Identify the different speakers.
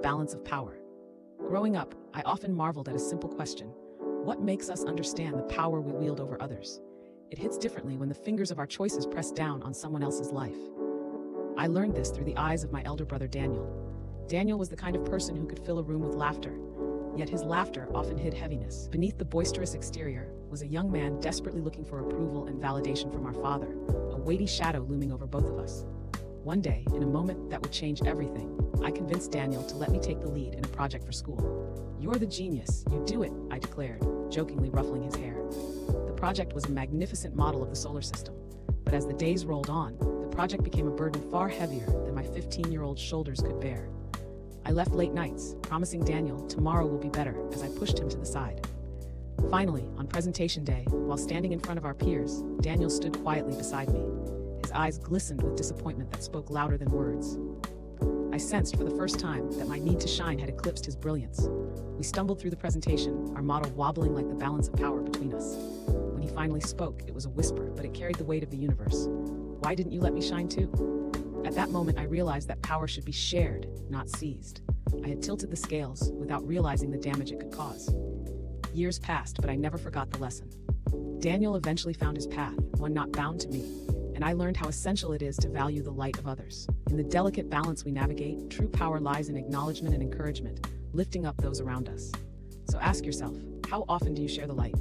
Speaker 1: balance of power. Growing up, I often marveled at a simple question: what makes us understand the power we wield over others? It hits differently when the fingers of our choices press down on someone else's life. I learned this through the eyes of my elder brother Daniel. Daniel was the kind of person who could fill a room with laughter, yet his laughter often hid heaviness. Beneath the boisterous exterior was a young man desperately looking for approval and validation from our father, a weighty shadow looming over both of us. One day, in a moment that would change everything, I convinced Daniel to let me take the lead in a project for school. "You're the genius, you do it," I declared, jokingly ruffling his hair. The project was a magnificent model of the solar system, but as the days rolled on, the project became a burden far heavier than my 15-year-old shoulders could bear. I left late nights, promising Daniel tomorrow will be better as I pushed him to the side. Finally, on presentation day, while standing in front of our peers, Daniel stood quietly beside me. His eyes glistened with disappointment that spoke louder than words. I sensed for the first time that my need to shine had eclipsed his brilliance. We stumbled through the presentation, our model wobbling like the balance of power between us. When he finally spoke, it was a whisper, but it carried the weight of the universe. "Why didn't you let me shine too?" At that moment, I realized that power should be shared, not seized. I had tilted the scales without realizing the damage it could cause. Years passed, but I never forgot the lesson. Daniel eventually found his path, one not bound to me, and I learned how essential it is to value the light of others. In the delicate balance we navigate, true power lies in acknowledgement and encouragement, lifting up those around us. So ask yourself, how often do you share the light?